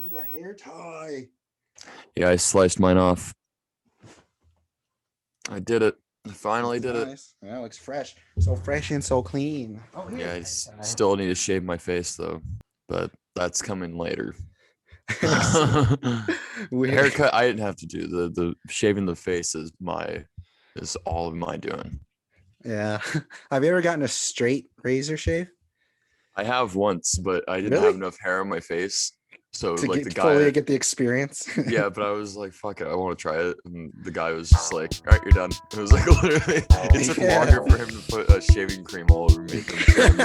Need a hair tie. Yeah, I sliced mine off. I did it. I finally did it. Nice. Yeah, it looks fresh. So fresh and so clean. Oh, here's Yeah, a I hair tie. still need to shave my face though, but that's coming later. We, Haircut, I didn't have to do. The shaving the face is all of my doing. yeah. Have you ever gotten a straight razor shave I have once, but I didn't have Really? enough hair on my face. So to like get the fully guy, get the experience? yeah, but I was like, fuck it, I want to try it. And the guy was just like, all right, you're done. It was like literally, it took Yeah. longer for him to put a shaving cream all over me than shave me.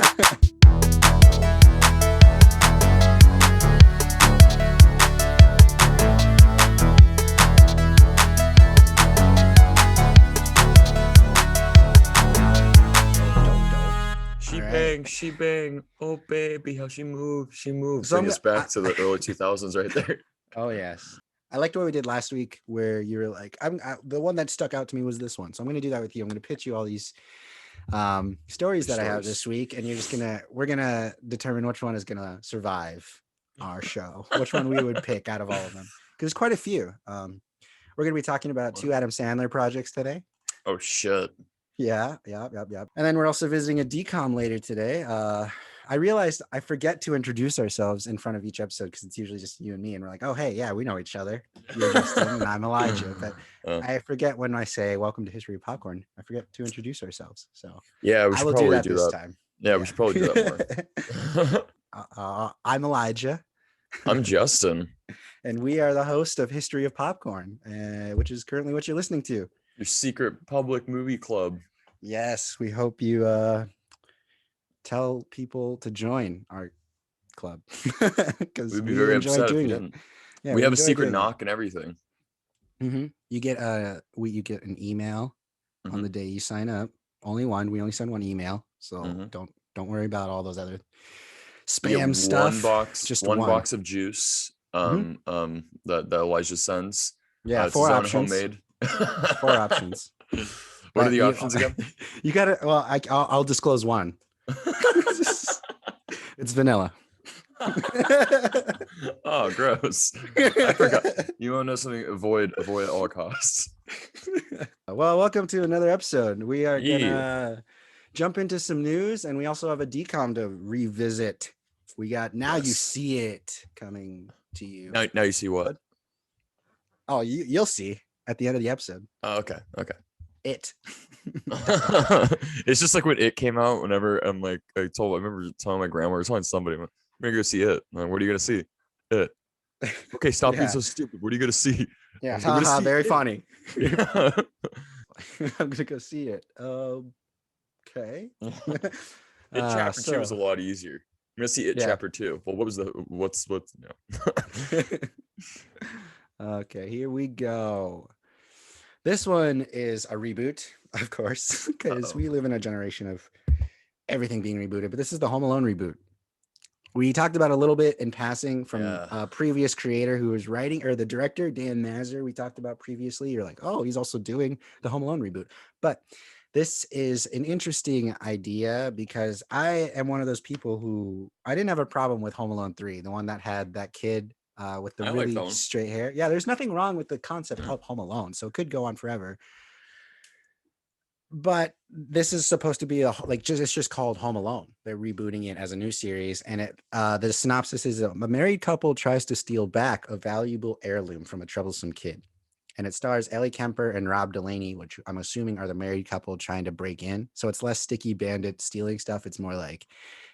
She bang, oh baby, how she moves, she moves. So Bring us back to the early 2000s right there. Oh yes, I liked what we did last week, where you were like, the one that stuck out to me was this one. So I'm going to do that with you. I'm going to pitch you all these stories that I have this week, and we're gonna determine which one is gonna survive our show, which one we would pick out of all of them, because there's quite a few. We're gonna be talking about 2 Adam Sandler projects today. Oh shit. Yeah. And then we're also visiting a DCOM later today. I realized I forget to introduce ourselves in front of each episode because it's usually just you and me, and we're like, oh hey, yeah, we know each other. You're Justin and I'm Elijah. But I forget when I say welcome to History of Popcorn. I forget to introduce ourselves. So yeah, we should probably do that this time. Yeah, we should probably do that more. I'm Elijah. I'm Justin. And we are the host of History of Popcorn, which is currently what you're listening to. Your secret public movie club. Yes, we hope you tell people to join our club because we'd be very upset if you didn't. Yeah, we have a secret knock and everything. Mm-hmm. You get you get an email on the day you sign up. Only one. We only send one email, so don't worry about all those other spam stuff. One box of juice. That Elijah sends. Yeah, 4 options. Homemade. 4 options. What are the options again? You gotta. Well, I'll disclose one. It's vanilla. Oh, gross. I forgot. You want to know something? Avoid at all costs. Well, welcome to another episode. We are gonna jump into some news, and we also have a DCOM to revisit. We got Now You See It coming to you. Now you see what? Oh, you'll see at the end of the episode. Oh, okay. It. It's just like when It came out. Whenever I'm like, I remember telling my grandma or telling somebody, I'm gonna go see It. Like, what are you gonna see? It. Okay, stop being so stupid. What are you gonna see? Yeah, very funny. I'm gonna go see it. Okay. It chapter 2 was a lot easier. I'm gonna see It chapter 2. Well, what's Okay, here we go. This one is a reboot, of course, because we live in a generation of everything being rebooted. But this is the Home Alone reboot. We talked about a little bit in passing from a previous creator who was writing, or the director, Dan Mazur, we talked about previously. You're like, oh, he's also doing the Home Alone reboot. But this is an interesting idea because I am one of those people who I didn't have a problem with Home Alone 3, the one that had that kid with the really straight hair. Yeah, there's nothing wrong with the concept of Home Alone, so it could go on forever. But this is supposed to be it's just called Home Alone. They're rebooting it as a new series, and the synopsis is a married couple tries to steal back a valuable heirloom from a troublesome kid, and it stars Ellie Kemper and Rob Delaney, which I'm assuming are the married couple trying to break in. So it's less Sticky Bandit stealing stuff. It's more like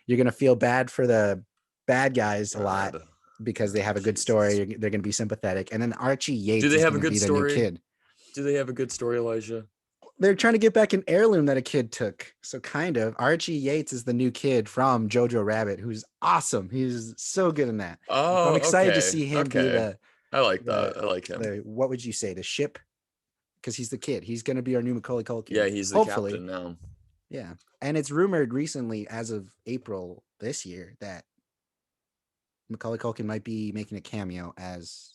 you're gonna feel bad for the bad guys a lot because they have a good story. They're gonna be sympathetic, and then Archie Yates. Do they have a good story? Do they have a good story, Elijah? They're trying to get back an heirloom that a kid took. So kind of. Archie Yates is the new kid from Jojo Rabbit, who's awesome. He's so good in that. Oh, I'm excited to see him be the. I like that. I like him. What would you say? The ship? Because he's the kid. He's going to be our new Macaulay Culkin. Yeah, he's the captain now. Yeah. And it's rumored recently, as of April this year, that Macaulay Culkin might be making a cameo as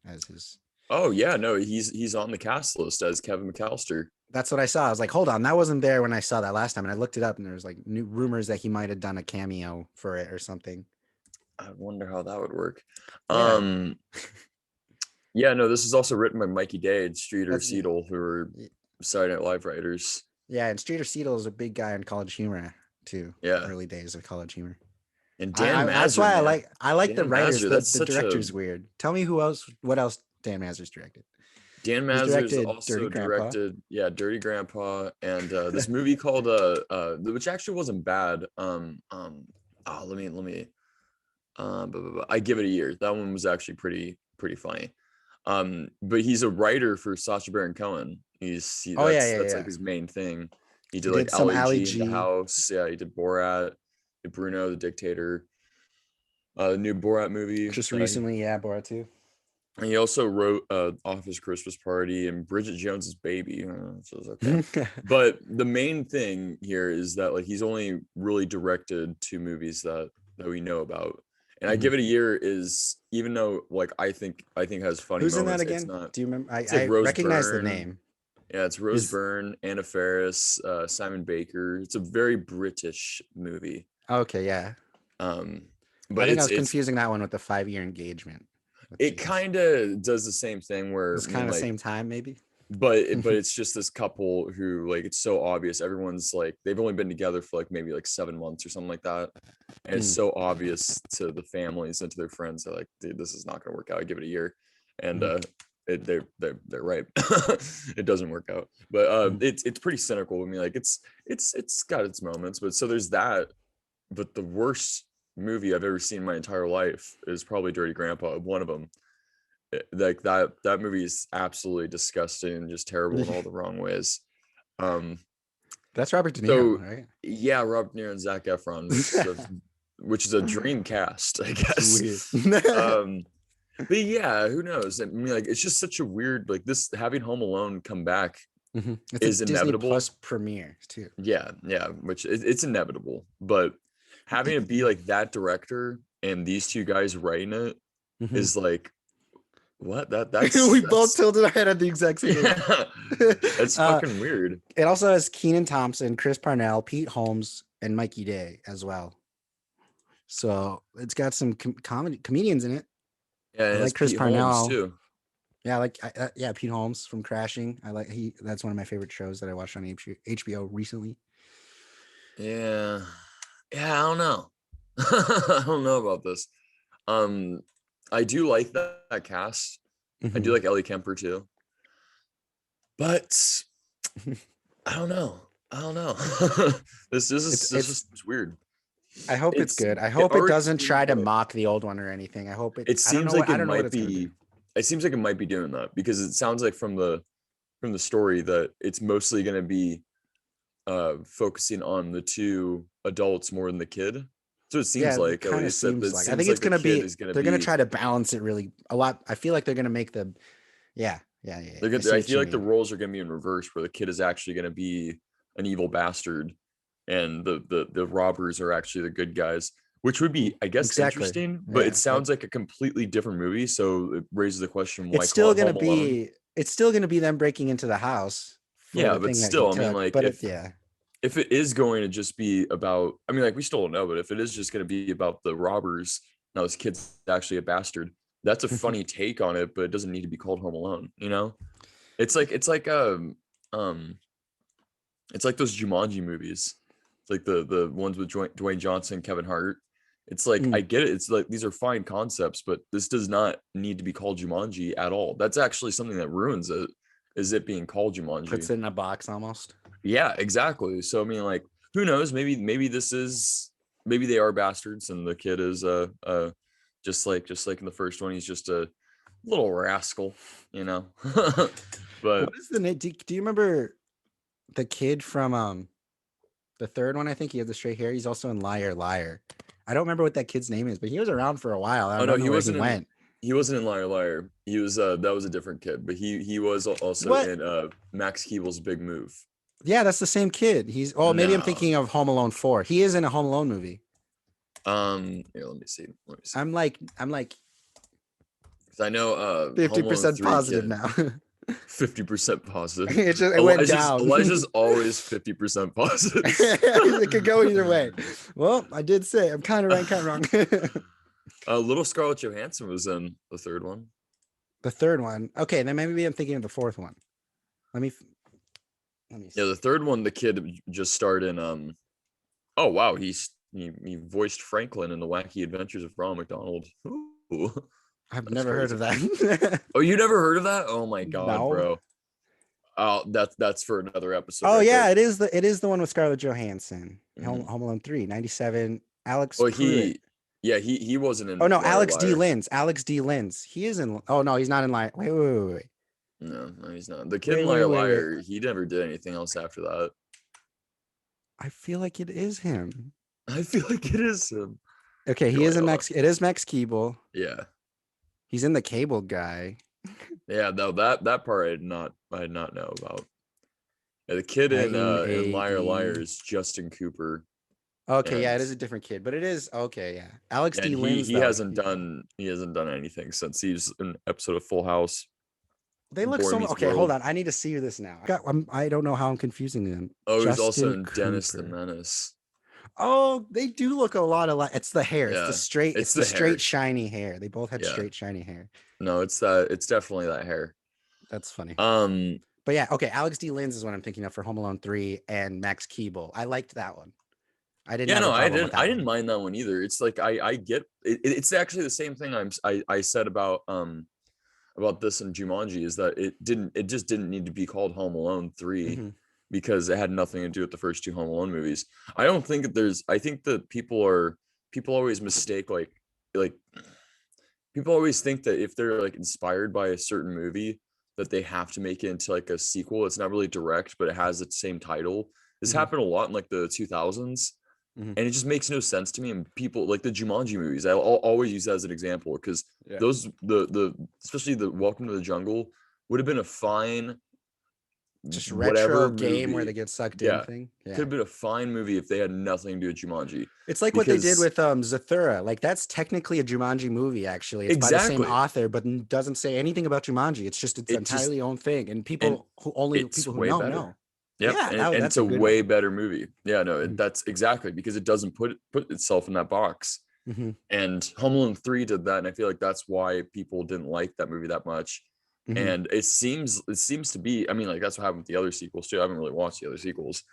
his. Oh, yeah. No, he's on the cast list as Kevin McAllister. That's what I saw. I was like, hold on, that wasn't there when I saw that last time. And I looked it up, and there was like new rumors that he might have done a cameo for it or something. I wonder how that would work. Yeah. Yeah, no, this is also written by Mikey Day and Streeter That's Seidel, who are Saturday Night Live writers. yeah, and Streeter Seidel is a big guy in College Humor too. Yeah. Early days of College Humor. And Dan That's Mazur, why man. I like the Dan writers. Mazur, that's The such a director's weird. Tell me what else Dan Mazur's directed. Dan He's Mazur's directed also Dirty Grandpa. directed, yeah, Dirty Grandpa, and this movie called which actually wasn't bad. Let me I Give It a Year. That one was actually pretty funny. But he's a writer for Sacha Baron Cohen. That's like his main thing. He did like some Ali G in the House. Yeah, he did Borat, did Bruno the Dictator, the new Borat movie. Just recently, Borat 2. And he also wrote Office Christmas Party and Bridget Jones's Baby. So it was okay. But the main thing here is that like he's only really directed 2 movies that we know about. And I Give It a Year is, even though like I think has funny Who's moments. in that again? Not, Do you remember? I Rose recognize Byrne. the name. Yeah, it's Rose Byrne, Anna Faris, Simon Baker. It's a very British movie. Okay, yeah. But I think I was confusing that one with the 5-year engagement. It kind of does the same thing where it's kind of the same time, maybe. But it's just this couple who like it's so obvious. Everyone's like they've only been together for like maybe like 7 months or something like that, and it's so obvious to the families and to their friends. They're like, dude, this is not going to work out. I give it a year, and they're right. It doesn't work out, but it's pretty cynical. I mean, like it's got its moments, but so there's that. But the worst movie I've ever seen in my entire life is probably Dirty Grandpa. One of them. Like that movie is absolutely disgusting and just terrible in all the wrong ways. That's Robert De Niro, right? Yeah, Robert De Niro and Zac Efron, which is a dream cast, I guess. But yeah, who knows? I mean, like it's just such a weird, like this having Home Alone come back is inevitable. Disney Plus premiere too. Yeah, which it's inevitable, but having it be like that director and these 2 guys writing it is like. What that's we both tilted our head at the exact same time. That's fucking weird. It also has Kenan Thompson, Chris Parnell, Pete Holmes, and Mikey Day as well. So it's got some comedians in it. Yeah, I like Chris Parnell too. Yeah, Pete Holmes from Crashing. That's one of my favorite shows that I watched on HBO recently. Yeah, I don't know. I don't know about this. I do like that cast. I do like Ellie Kemper too. But I don't know. This is just weird. I hope it's good. I hope it doesn't try to mock the old one or anything. I hope it seems like it might be. It seems like it might be doing that because it sounds like from the story that it's mostly going to be focusing on the 2 adults more than the kid. So it seems like kind of seems like I think it's gonna be. They're gonna try to balance it really a lot. I feel like they're gonna make the, I feel like the roles are gonna be in reverse, where the kid is actually gonna be an evil bastard, and the robbers are actually the good guys, which would be, I guess, interesting. But it sounds like a completely different movie, so it raises the question: why? It's still gonna be them breaking into the house. Yeah, but still, I mean, like, if it is going to just be about, I mean, like, we still don't know, but if it is just going to be about the robbers, now this kid's actually a bastard, that's a funny take on it, but it doesn't need to be called Home Alone, you know? It's like those Jumanji movies. It's like the ones with Dwayne Johnson, Kevin Hart. It's like, I get it. It's like, these are fine concepts, but this does not need to be called Jumanji at all. That's actually something that ruins it, is it being called Jumanji. Puts it in a box almost. Yeah, exactly. So I mean, like, who knows? Maybe they are bastards, and the kid is just like in the first one, he's just a little rascal, you know. But what is the name? Do you remember the kid from the third one? I think he had the straight hair. He's also in Liar Liar. I don't remember what that kid's name is, but he was around for a while. I don't know he wasn't. Went. He wasn't in Liar Liar. He was that was a different kid, but he was also in Max Keeble's Big Move. Yeah, that's the same kid. Maybe I'm thinking of Home Alone 4. He is in a Home Alone movie. Here, let me see. I'm like because I know 50% positive now. 50% positive. It went down. Elijah's always 50% positive. It could go either way. Well, I did say I'm kind of right, kind of wrong. Little Scarlett Johansson was in the third one. The third one. Okay, then maybe I'm thinking of the fourth one. Let me see. Yeah, the third one, the kid just starred in. Oh wow, he voiced Franklin in the Wacky Adventures of Ronald McDonald. Ooh, I've never heard of that. Oh, you never heard of that? Oh my god, No. bro. Oh, that's for another episode. Oh right yeah, there. it is the one with Scarlett Johansson. Mhm. Home Alone 3, 97. Alex Well, Pruitt. he wasn't Oh in no, Liar Alex D. Liar. Linz. Alex D. Linz. He is in. Oh no, he's not in Liar. Wait. No, he's not. The kid Wait, in wait, Liar wait, wait. Liar, he never did anything else after that. I feel like it is him. I feel like it is him. Okay, he is in Max. It is Max Keeble. Yeah. He's in The Cable Guy. Yeah, no, that part I did not know about. Yeah, the kid in Liar Liar is Justin Cooper. Okay, yeah, it is a different kid, but it is okay, yeah. Alex D. Linz, he hasn't done anything since he's in an episode of Full House. They look so okay. Hold on, I need to see this now. I don't know how I'm confusing them. Oh, he's also in Dennis the Menace. Oh, they do look a lot alike. It's the hair. Yeah, It's the straight shiny hair. They both had straight shiny hair. No, it's definitely that hair. That's funny. But yeah, okay. Alex D. Linz is what I'm thinking of for Home Alone 3 and Max Keeble. I liked that one. I didn't. Yeah, no, I didn't mind that one either. It's like I get it, it's actually the same thing I said about this in Jumanji, is that it just didn't need to be called Home Alone 3 because it had nothing to do with the first two Home Alone movies. I don't think that I think that people always mistake like people always think that if they're like inspired by a certain movie that they have to make it into like a sequel. It's not really direct, but it has its same title. This happened a lot in like the 2000s. And it just makes no sense to me. And people like the Jumanji movies, I'll always use that as an example, because those especially the Welcome to the Jungle would have been a fine just retro game movie where they get sucked in thing. Could have been a fine movie if they had nothing to do with Jumanji. It's like what they did with Zathura. Like that's technically a Jumanji movie, actually. It's by the same author, but doesn't say anything about Jumanji. It's just its entirely own thing. And people who know. Yeah, and it's a way better movie. Yeah, no, that's exactly, because it doesn't put itself in that box. And Home Alone 3 did that, and I feel like that's why people didn't like that movie that much. And it seems to be, I mean, like that's what happened with the other sequels too. I haven't really watched the other sequels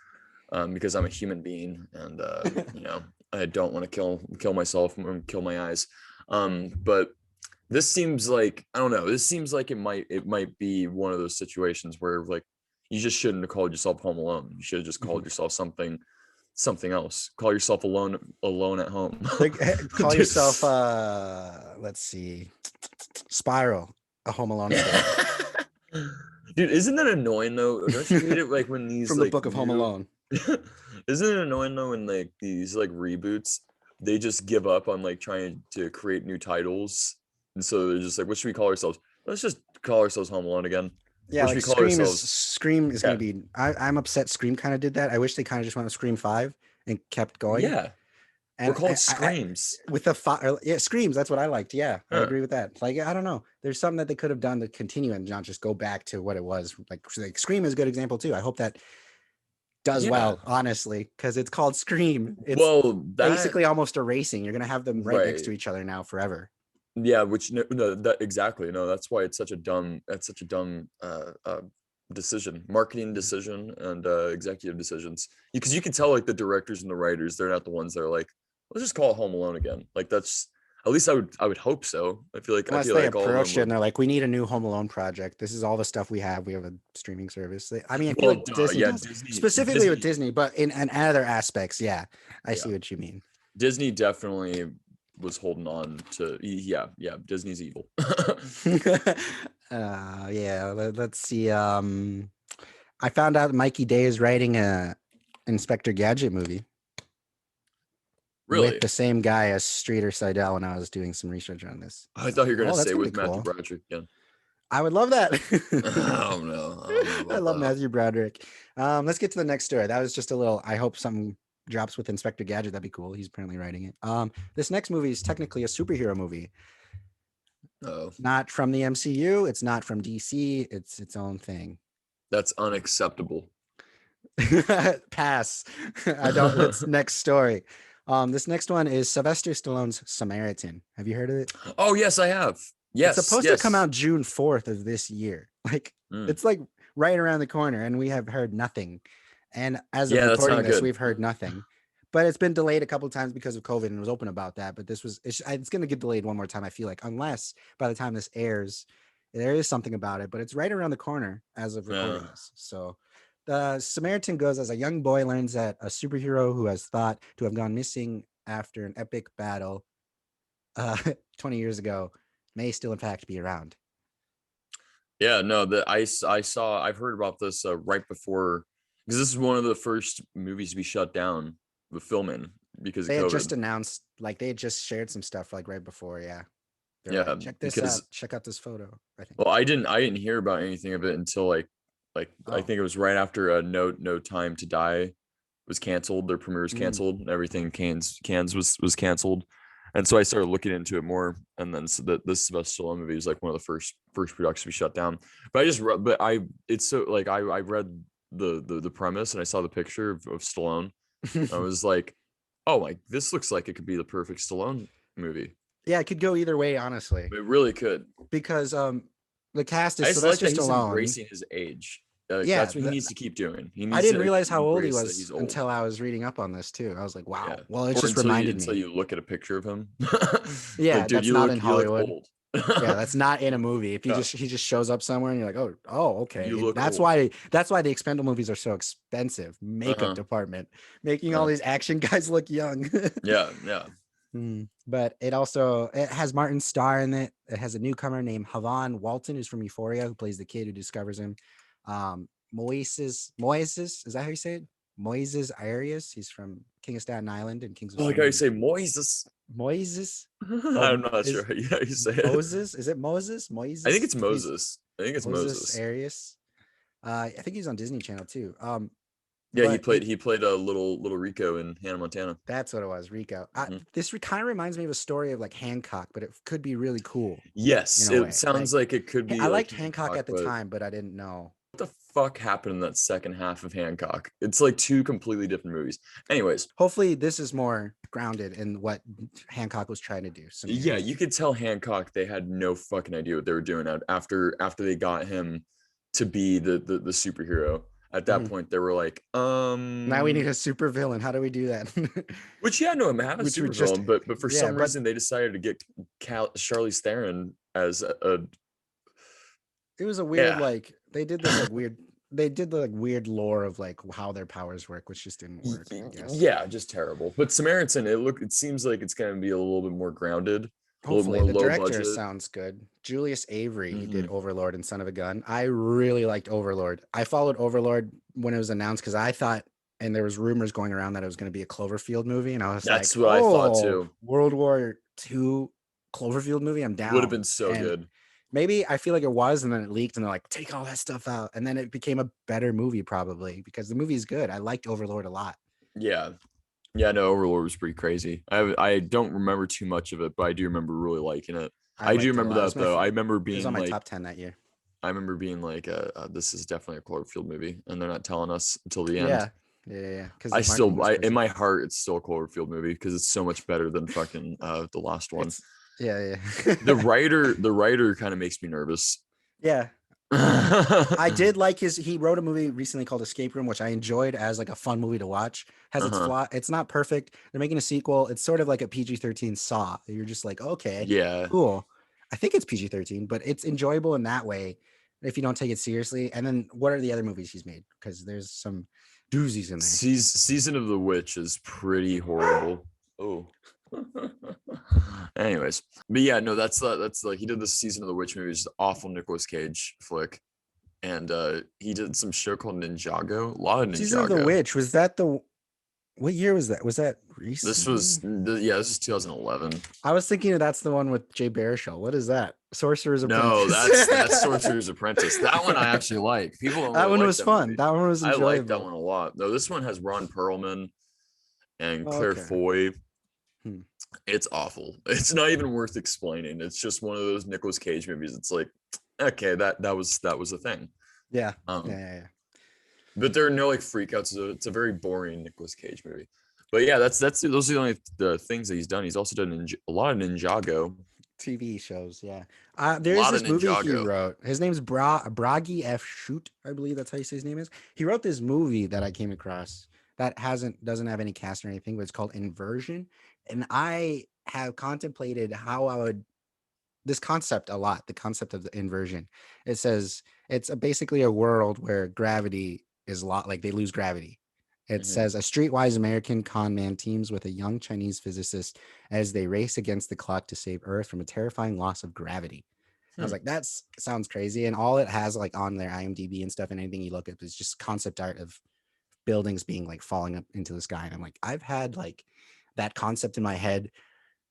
because I'm a human being, and you know, I don't want to kill myself and kill my eyes. But this seems like, I don't know, this seems like it might be one of those situations where like you just shouldn't have called yourself Home Alone. You should have just called yourself something else. Call yourself alone at home. Call yourself let's see, Spiral, a Home Alone story. Dude, isn't that annoying though? Don't you hate it like when these from the Book of Home Alone? Isn't it annoying though when like these like reboots, they just give up on like trying to create new titles, and so they're just like, what should we call ourselves? Let's just call ourselves Home Alone again. Yeah, like Scream is going to be. I'm upset Scream kind of did that. I wish they kind of just went with Scream 5 and kept going. Yeah, and we're called Screams. With the Screams. That's what I liked. Yeah, I agree with that. Like, I don't know. There's something that they could have done to continue and not just go back to what it was. Like Scream is a good example too. I hope that does well, honestly, because it's called Scream. It's basically almost erasing. You're going to have them right next to each other now forever. Yeah, which that exactly. No, that's why it's such a dumb decision, marketing decision, and executive decisions. Because you can tell like the directors and the writers, they're not the ones that are like, let's just call it Home Alone again. Like that's, at least I would hope so. I feel like they approach it and they're like, we need a new Home Alone project. This is all the stuff we have. We have a streaming service. I mean, I feel like Disney, specifically with Disney, but in other aspects, I see what you mean. Disney definitely was holding on to Disney's evil. Let's see. I found out Mikey Day is writing a Inspector Gadget movie. Really? With the same guy as Streeter Seidel when I was doing some research on this. I thought you were going to say with Matthew Broderick again. I would love that. Oh no. I love Matthew Broderick. Let's get to the next story. That was just a little, I hope something drops with Inspector Gadget. That'd be cool. He's apparently writing it. This next movie is technically a superhero movie. Oh. Not from the MCU. It's not from DC. It's its own thing. That's unacceptable. Pass. I don't. Let's next story. This next one is Sylvester Stallone's Samaritan. Have you heard of it? Oh yes, I have. It's Yes, supposed to come yes. out June 4th of this year. Like Mm. it's like right around the corner, and we have heard nothing. And as of Yeah, that's recording not this, good. we've heard nothing. But it's been delayed a couple of times because of COVID, and was open about that. But it's going to get delayed one more time, I feel like, unless by the time this airs, there is something about it. But it's right around the corner as of recording this. So the Samaritan goes as a young boy learns that a superhero who has thought to have gone missing after an epic battle uh, 20 years ago may still, in fact, be around. Yeah, no, I've heard about this right before, because this is one of the first movies to be shut down with filming because of They had just COVID. announced, like, they had just shared some stuff, like, right before. Yeah. They're Yeah, like, check this out. because Check out this photo, I think. well, I didn't hear about anything of it until like I Oh. think it was right after No Time to Die was canceled. Their premiere was Mm. canceled, and everything Cans was canceled. And so I started looking into it more, and then so that this Sylvester Stallone movie was like one of the first productions to be shut down. But I just read, but I it's so like I read the premise, and I saw the picture of Stallone. I was like, oh, like this looks like it could be the perfect Stallone movie. Yeah, it could go either way, honestly, It really could. because the cast I is just like Sylvester that he's Stallone. embracing his age. Yeah, That's what he needs to keep doing. He I needs didn't to realize how old he embrace that was he's old. until I was reading up on this too. I was like, Yeah. wow. Well, it Or just reminded until me. you look at a picture of him. Yeah, Like, dude, that's not in you look Hollywood. old. Yeah, that's not in a movie. If Yeah. he just shows up somewhere and you're like, oh, okay. You look That's old. why the Expendable movies are so expensive. Makeup Uh-huh. department, making all Uh, these action guys look young. yeah, yeah. But it has Martin Starr in it. It has a newcomer named Havan Walton, who's from Euphoria, who plays the kid who discovers him. Moises, is that how you say it? Moises Arias. He's from King of Staten Island and Kings of I like how you Sweden. say Moises. Moises? Oh, I'm not sure how you say it. Moses? Is it Moses? I think Moises? it's Moses. I think it's Moses Moses. Arias. I think he's on Disney Channel too. Yeah, But he played a little Rico in Hannah Montana. that's what it was, Rico. Mhm. This kind of reminds me of a story of like Hancock, but it could be really cool in Yes, a it way. sounds like it could I be like liked Hancock Hancock, at the but time, but I didn't know. what the fuck happened in that second half of Hancock? It's like two completely different movies. Anyways, Hopefully, this is more grounded in what Hancock was trying to do. yeah, you could tell Hancock they had no fucking idea what they were doing after they got him to be the superhero. At that point, they were like, Now we need a super villain. How do we do that? which yeah, no, I'm have a Which super would just villain, but for some reason they decided to get Charlize Theron as a it was a weird yeah. like they did this like weird they did the like weird lore of like how their powers work, which just didn't work, I guess. Yeah, just terrible. But Samaritan, it seems like it's gonna be a little bit more grounded, a little Hopefully, more the low director budget. sounds good. Julius Avery, he did Mhm. Overlord and Son of a Gun. I really liked Overlord. I followed Overlord when it was announced because I thought, and there was rumors going around that it was going to be a Cloverfield movie, and I was like, That's what I thought oh, too. World War II Cloverfield movie, I'm Would have down. been so And good. maybe I feel like it was, and then it leaked, and they're like, take all that stuff out, and then it became a better movie probably because the movie is good. I liked Overlord a lot. Yeah. Yeah, no, Overlord was pretty crazy. I don't remember too much of it, but I do remember really liking it. I I do liked it a remember lot. that though. I remember It was on being my like, top 10 that year. this is definitely a Cloverfield movie, and they're not telling us until the end. Yeah. Yeah. Because In my heart, it's still a Cloverfield movie because it's so much better than fucking the last one. Yeah. The writer kind of makes me nervous. Yeah. I did like he wrote a movie recently called Escape Room, which I enjoyed as like a fun movie to watch. Has its flaw. It's not perfect. They're making a sequel. It's sort of like a PG-13 Saw. You're just like, okay, Yeah. cool. I think it's PG-13, but it's enjoyable in that way if you don't take it seriously. And then what are the other movies he's made? Because there's some doozies in there. Season of the Witch is pretty horrible. Oh. Anyways, but yeah, no, that's like he did the Season of the Witch movie, which is an awful Nicolas Cage flick, and he did some show called Ninjago. A lot of Ninjago. Season of the Witch, was that what year was that? Was that recent? This was 2011. I was thinking that's the one with Jay Baruchel. What is that? Sorcerer's No, Apprentice. that's Sorcerer's Apprentice. That one I actually like. People don't that really one like was that fun. movie. That one was enjoyable. I like that one a lot. No, this one has Ron Perlman and Claire Foy. It's awful. It's not even worth explaining. It's just one of those Nicolas Cage movies. It's like, okay, that was a thing. Yeah. Yeah. But there are no like freakouts. It's a very boring Nicolas Cage movie. But yeah, that's those are the only things that he's done. He's also done a lot of Ninjago. TV shows, yeah. A There's lot of this movie he Ninjago. wrote. His name's Bragi F. Shoot, I believe that's how you say his name is. He wrote this movie that I came across that doesn't have any cast or anything, but it's called Inversion. And I have contemplated how I would this concept a lot, the concept of the inversion. It says it's basically a world where gravity is like they lose gravity. It Mhm. says a streetwise American con man teams with a young Chinese physicist as they race against the clock to save Earth from a terrifying loss of gravity. I was like, that sounds crazy. And all it has like on their IMDb and stuff and anything you look at is just concept art of buildings being like falling up into the sky. And I'm like, I've had like that concept in my head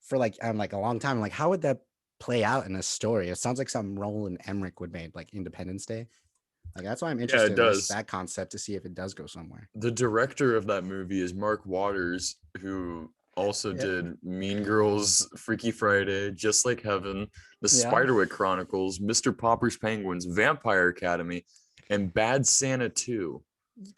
for like I'm like a long time. I'm like, how would that play out in a story? It sounds like something Roland Emmerich would make, like Independence Day. Like that's why I'm Yeah, interested it in this does. that concept to see if it does go somewhere. The director of that movie is Mark Waters, who also Yeah. did Mean Girls, Freaky Friday, Just Like Heaven, The Yeah. Spiderwick Chronicles, Mr. Popper's Penguins, Vampire Academy, and Bad Santa 2.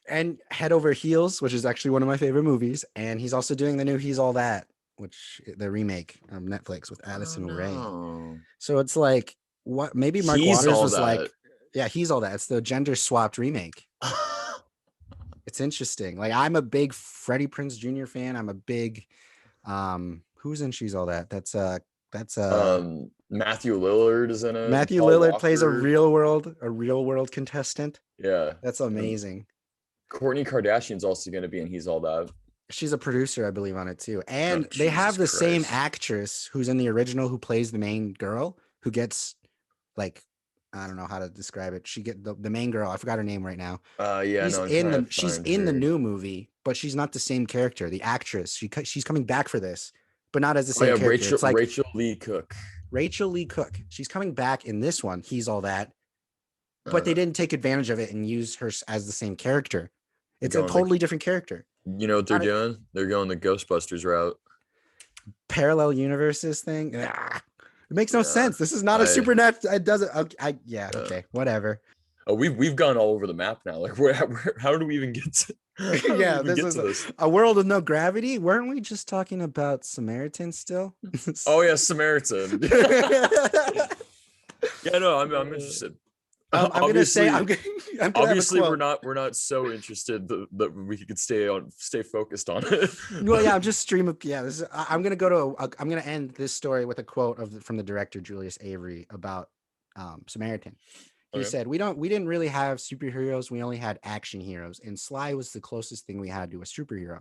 And Head Over Heels, which is actually one of my favorite movies. And he's also doing the new He's All That, which the remake on Netflix with Oh Addison Rae. no. So it's like what maybe Mark He's Waters all was like, that. yeah, He's All That. It's the gender swapped remake. It's interesting. Like I'm a big Freddie Prinze Jr. fan. I'm a big who's in She's All That? That's Matthew Lillard is in it. Matthew Paul Lillard plays Walker. a real world contestant. Yeah. That's And amazing. Kourtney Kardashian's also going to be in He's All That. She's a producer, I believe, on it too. And Oh, they Jesus have the same Christ. actress who's in the original who plays the main girl who gets like I don't know how to describe it. She get the main girl. I forgot her name right now. Yeah, no, I'm trying to She's find in the her. new movie, but she's not the same character. The actress she's coming back for this, but not as the Oh same yeah, character. It's like Rachel Lee Cook. Rachel Lee Cook. She's coming back in this one. He's All That, but they Uh, didn't take advantage of it and use her as the same character. It's a going the totally different character. You know what they're doing? They're going the Ghostbusters route. Parallel universes thing. It makes no Yeah. sense. This is not a supernatural. It doesn't. Yeah. Okay. Whatever. Oh, we've gone all over the map now. Like, how do we even get to? Yeah, this is a world with no gravity. Weren't we just talking about Samaritan still? Oh yeah, Samaritan. Yeah, no, I'm interested. I'm gonna say I'm gonna obviously we're not so interested that we could stay focused on it. Well, yeah, I'm just streaming. Yeah, I'm gonna I'm gonna end this story with a quote from the director Julius Avery about Samaritan. He said, we didn't really have superheroes. We only had action heroes. And Sly was the closest thing we had to a superhero.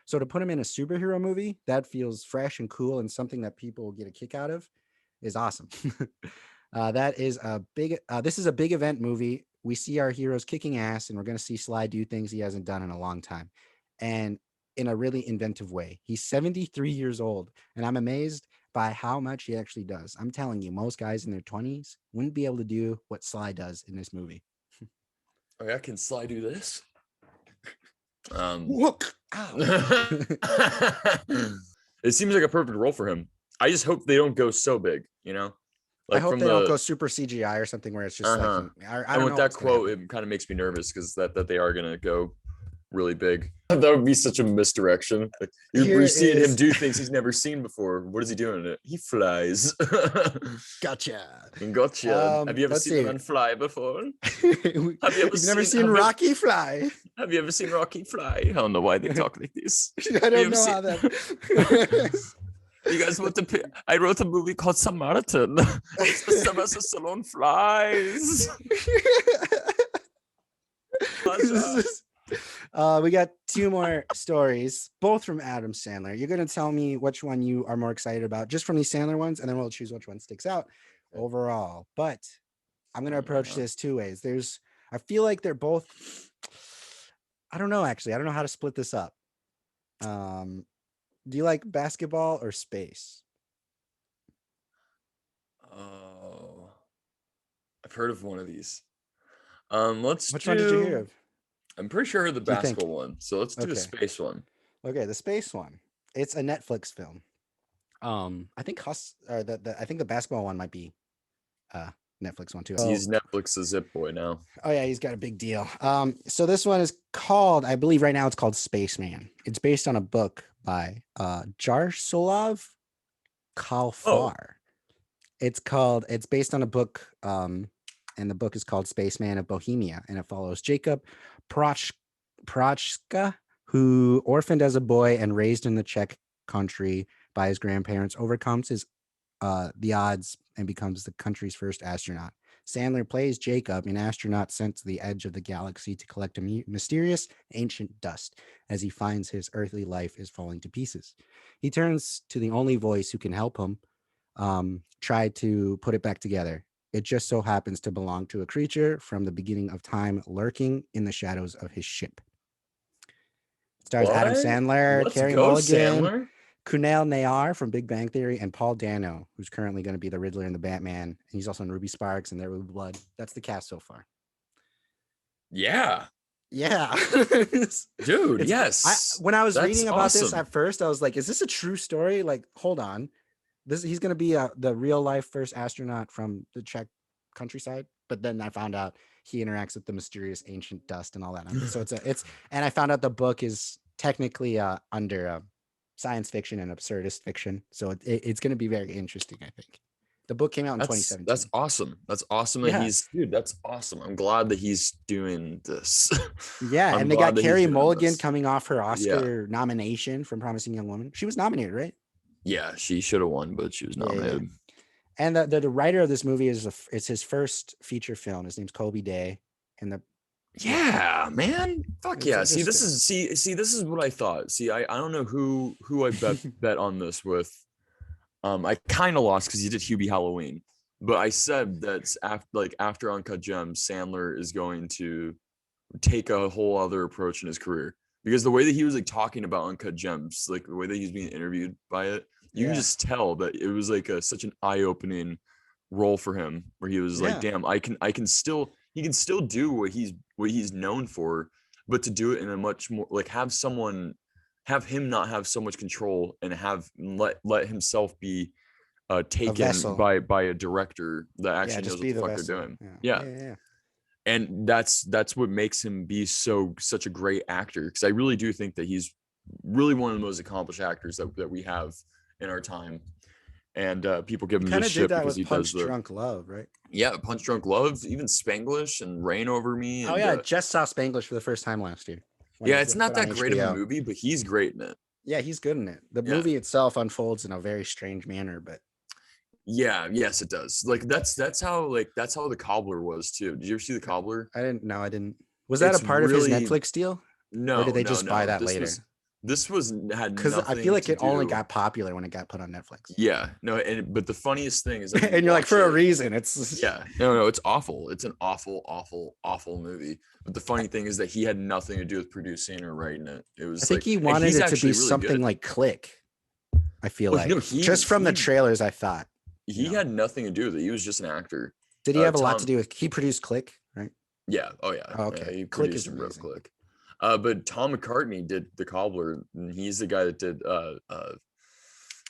So to put him in a superhero movie that feels fresh and cool and something that people get a kick out of is awesome. This is a big event movie. We see our heroes kicking ass and we're going to see Sly do things he hasn't done in a long time. And in a really inventive way. He's 73 years old. And I'm amazed by how much he actually does. I'm telling you, most guys in their 20s wouldn't be able to do what Sly does in this movie. Okay, can Sly do this? Look. It seems like a perfect role for him. I just hope they don't go so big, Like I hope they don't go super CGI or something where it's just like I don't know. That quote, it kind of makes me nervous because that they are gonna go really big. That would be such a misdirection. Like, you're seeing him do things he's never seen before. What is he doing? He flies. Gotcha. Have you ever seen a man fly before? Have you never seen Rocky fly? Have you ever seen Rocky fly? I don't know why they talk like this. I don't know how that. You guys want to? I wrote a movie called Samaritan. It's the Sylvester Stallone flies. We got two more stories, both from Adam Sandler. You're going to tell me which one you are more excited about just from these Sandler ones, and then we'll choose which one sticks out overall. But I'm going to approach this two ways. I feel like they're both, I don't know, actually. I don't know how to split this up. Do you like basketball or space? Oh, I've heard of one of these. Which one did you hear of? I'm pretty sure the basketball one. So let's do a space one. Okay, the space one. It's a Netflix film. I think I think the basketball one might be Netflix one too. He's Netflix's Zip Boy now. Oh yeah, he's got a big deal. So this one is called, I believe right now it's called Spaceman. It's based on a book by Jaroslav Kalfar. It's based on a book, and the book is called Spaceman of Bohemia, and it follows Jacob Prochka, who, orphaned as a boy and raised in the Czech country by his grandparents, overcomes the odds and becomes the country's first astronaut. Sandler plays Jacob, an astronaut sent to the edge of the galaxy to collect a mysterious ancient dust as he finds his earthly life is falling to pieces. He turns to the only voice who can help him try to put it back together. It just so happens to belong to a creature from the beginning of time lurking in the shadows of his ship. It stars Adam Sandler, Carey Mulligan, Sandler. Kunal Nayyar from Big Bang Theory, and Paul Dano, who's currently going to be the Riddler in the Batman. And he's also in Ruby Sparks and There Will Be Blood. That's the cast so far. Yeah. Dude, yes. When I was reading about this at first, I was like, is this a true story? Like, hold on. He's going to be the real life first astronaut from the Czech countryside. But then I found out he interacts with the mysterious ancient dust and all that. So and I found out the book is technically under science fiction and absurdist fiction. So it's going to be very interesting, I think. The book came out in 2017. That's awesome. That's awesome. Yeah. That's awesome. I'm glad that he's doing this. Yeah. And they got Carey Mulligan coming off her Oscar nomination from Promising Young Woman. She was nominated, right? Yeah, she should have won, but she was nominated. Yeah. And the writer of this movie it's his first feature film. His name's Kobe Day. And man. Fuck yeah. See, this is what I thought. See, I don't know who I bet on this with. I kind of lost because he did Hubie Halloween, but I said that after Uncut Gems, Sandler is going to take a whole other approach in his career, because the way that he was like talking about Uncut Gems, like the way that he's being interviewed by it, you can just tell that it was like such an eye-opening role for him, where he was like, damn, he can still do what he's known for, but to do it in a much more like have him not have so much control and let himself be taken by a director that actually knows what the fuck they're doing. Yeah. And that's what makes him be such a great actor, because I really do think that he's really one of the most accomplished actors that we have in our time. And people give him this shit because he does Drunk Love, right? Yeah, Punch Drunk Love, even Spanglish and Rain Over Me. And, I just saw Spanglish for the first time last year. Yeah, it's not that great of a movie, but he's great in it. Yeah, he's good in it. The movie itself unfolds in a very strange manner, but yes, it does. Like that's how The Cobbler was too. Did you ever see The Cobbler? I didn't. Was that a part of his Netflix deal? No. Or did they just buy that later? This had because I feel like it only got popular when it got put on Netflix. Yeah, no, but the funniest thing is, that and you're like, for a reason, it's no, it's awful. It's an awful movie. But the funny thing is that he had nothing to do with producing or writing it. It was. I think he wanted it to be something like Click. I feel like just from the trailers, I thought he had nothing to do with it. He was just an actor. Did he have a lot to do with? He produced Click, right? Yeah. Oh yeah. Oh, okay. Yeah, he Click is amazing. Click. But Tom McCartney did The Cobbler, and he's the guy that did The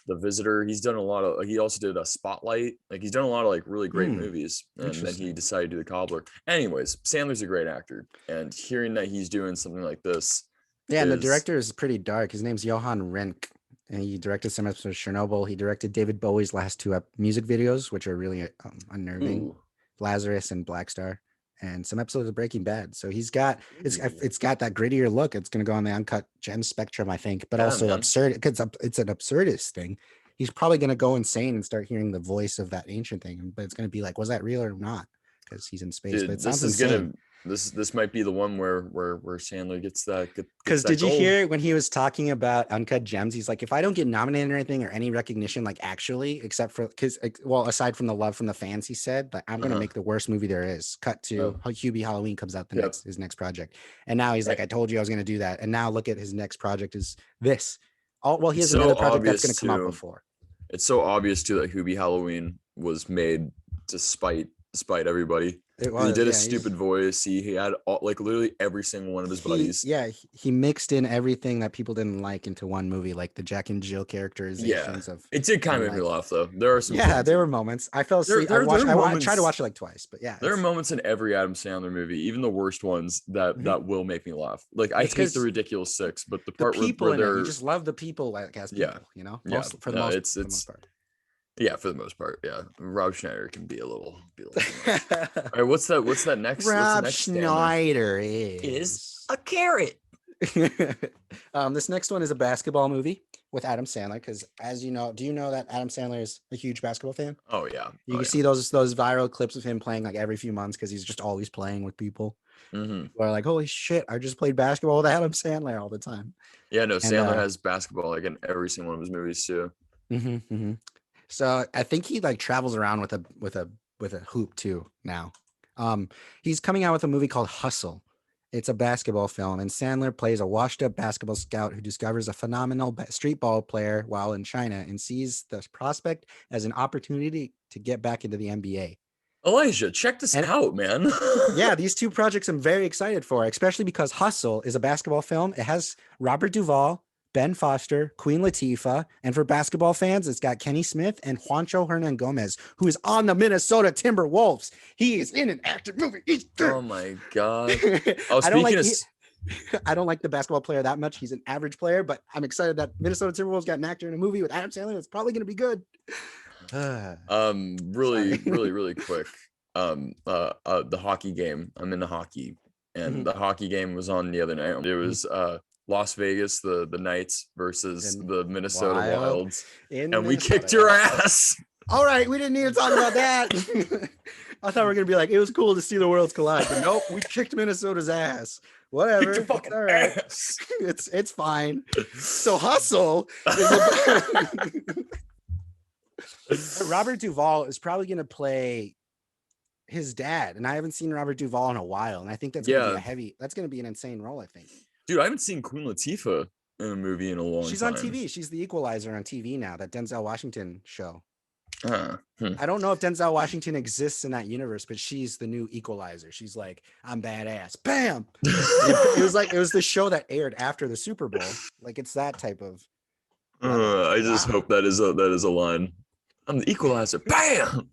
Visitor. He also did a Spotlight. Like, he's done a lot of like really great movies, and then he decided to do The Cobbler. Anyways, Sandler's a great actor, and hearing that he's doing something like this, and the director is pretty dark. His name's Johan Renck, and he directed some episodes of Chernobyl. He directed David Bowie's last two music videos, which are really unnerving, Lazarus and Black Star. And some episodes of Breaking Bad. So it's got that grittier look. It's going to go on the Uncut Gems spectrum, I think, but also absurd, because it's an absurdist thing. He's probably going to go insane and start hearing the voice of that ancient thing, but it's going to be like, was that real or not? Because he's in space. Dude, but it sounds insane. This might be the one where Sandler gets that. Because did you hear when he was talking about Uncut Gems? He's like, if I don't get nominated or anything or any recognition, like actually, except for aside from the love from the fans, he said, like, I'm gonna make the worst movie there is. Cut to Hubie Halloween comes out his next project, and now he's like, I told you I was gonna do that, and now look at his next project is this. He has another project that's gonna come out before. It's so obvious too that Hubie Halloween was made to spite despite everybody. It He was, did a yeah. stupid voice. He had like literally every single one of his buddies. He mixed in everything that people didn't like into one movie, like the Jack and Jill Yeah, characterizations of. it did kind of and make me like, laugh though. There are some. yeah, funny there were scenes. moments. I fell There, asleep. there, there are I tried to moments. watch it like twice, but yeah, There are moments in every Adam Sandler movie, even the worst ones, Mhm. that will make me laugh. Like I It's hate the because ridiculous six, but the the part people where in it, you they're just love the people like as yeah, people, you know, yeah, most for the no, most it's for the most part. yeah, for the most part, yeah. Rob Schneider can be a little too much. All right, what's that? What's that next? What's the Rob next Sandler? Schneider Is is. a carrot. This next one is a basketball movie with Adam Sandler. Because as you know, do you know that Adam Sandler is a huge basketball fan? Oh yeah, You can see those viral clips of him playing like every few months because he's just always playing with people. Mm-hmm. Who are like, holy shit, I just played basketball with Adam Sandler all the time. Yeah, no, And Sandler has basketball like in every single one of his movies too. So I think he like travels around with a hoop too now. He's coming out with a movie called Hustle. It's a basketball film, and Sandler plays a washed-up basketball scout who discovers a phenomenal street ball player while in China and sees the prospect as an opportunity to get back into the NBA. Elijah, check this out, man. Yeah, these two projects I'm very excited for, especially because Hustle is a basketball film. It has Robert Duvall, Ben Foster, Queen Latifah, and for basketball fans, it's got Kenny Smith and Juancho Hernan Gomez, who is on the Minnesota Timberwolves. He is in an active movie. Oh my god! Oh, I don't like the basketball player that much. He's an average player, but I'm excited that Minnesota Timberwolves got an actor in a movie with Adam Sandler. It's probably going to be good. Really quick. The hockey game. I'm into hockey, and the hockey game was on the other night. It was Las Vegas, the Knights versus the Minnesota Wilds, and we kicked your ass. All right, we didn't need to talk about that. I thought we were gonna be like, it was cool to see the worlds collide, but nope, we kicked Minnesota's ass. Whatever, it's all right. Ass. It's fine. So Hustle is Robert Duvall is probably gonna play his dad, and I haven't seen Robert Duvall in a while, and I think that's gonna be that's gonna be an insane role. I think. Dude, I haven't seen Queen Latifah in a movie in a long time. She's on TV. She's the Equalizer on TV now. That Denzel Washington show. I don't know if Denzel Washington exists in that universe, but she's the new Equalizer. She's like, I'm badass. Bam. it was the show that aired after the Super Bowl. Like it's that type of. I just hope that is a line. I'm the Equalizer. Bam.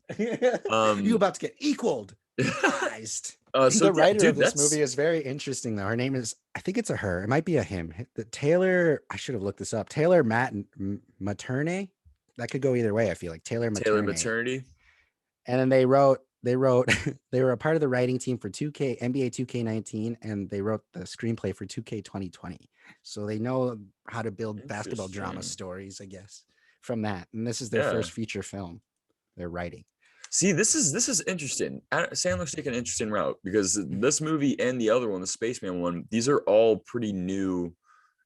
You about to get equaled. So the writer of this movie is very interesting, though. Her name is, I think it's a her. It might be a him. The Taylor. I should have looked this up. Taylor Materne. That could go either way. I feel like Taylor Maternity. And then they were a part of the writing team for NBA 2K19, and they wrote the screenplay for 2K 2020. So they know how to build basketball drama stories, I guess, from that. And this is their first feature film they're writing. See, this is interesting. Sandler's taking an interesting route because this movie and the other one, the Spaceman one, these are all pretty new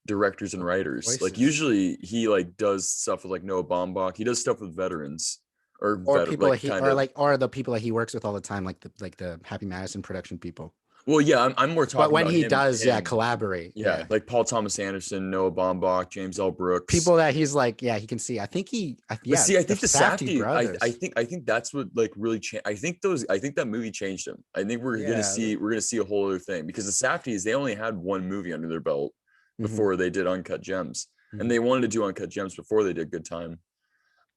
directors and writers. Voices. Like usually he like does stuff with like Noah Baumbach. He does stuff with veterans or people or the people that he works with all the time, like the Happy Madison production people. Well, yeah, I'm more talking about. But when he does, collaborate. Yeah, like Paul Thomas Anderson, Noah Baumbach, James L. Brooks. People that he's like, he can see. I think see, I think the Safdie brothers. I think that's what like really changed. I think that movie changed him. I think we're gonna see a whole other thing because the Safdies, they only had one movie under their belt before they did Uncut Gems, and they wanted to do Uncut Gems before they did Good Time,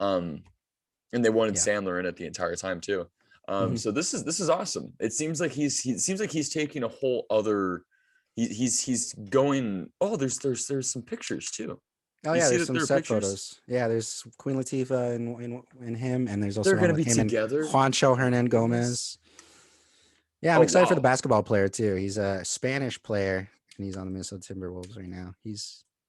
and they wanted Sandler in it the entire time too. So this is awesome. It seems like he's taking a whole other. He's going. Oh, there's some pictures too. Oh yeah, there's some set photos. Yeah, there's Queen Latifah and him, and there's also they're gonna be together. Juancho Hernan Gomez. Yeah, I'm excited for the basketball player too. He's a Spanish player, and he's on the Minnesota Timberwolves right now.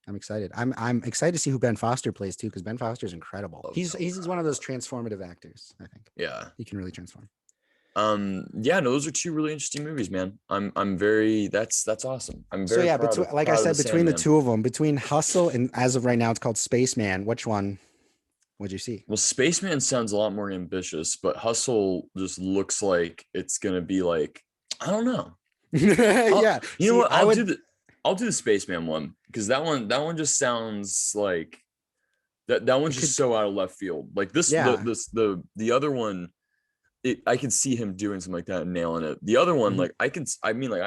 I'm excited. I'm excited to see who Ben Foster plays too, because Ben Foster is incredible. He's one of those transformative actors, I think. Yeah, he can really transform. Those are two really interesting movies, man. I'm very that's awesome. I'm very like I said, between the two of them, between Hustle and as of right now, it's called Spaceman. Which one would you see? Well, Spaceman sounds a lot more ambitious, but Hustle just looks like it's gonna be like I don't know. Yeah, you know what? I'll do the Spaceman one because that one just sounds like that one's just so out of left field. Like this, the other one, I can see him doing something like that and nailing it. The other one, like I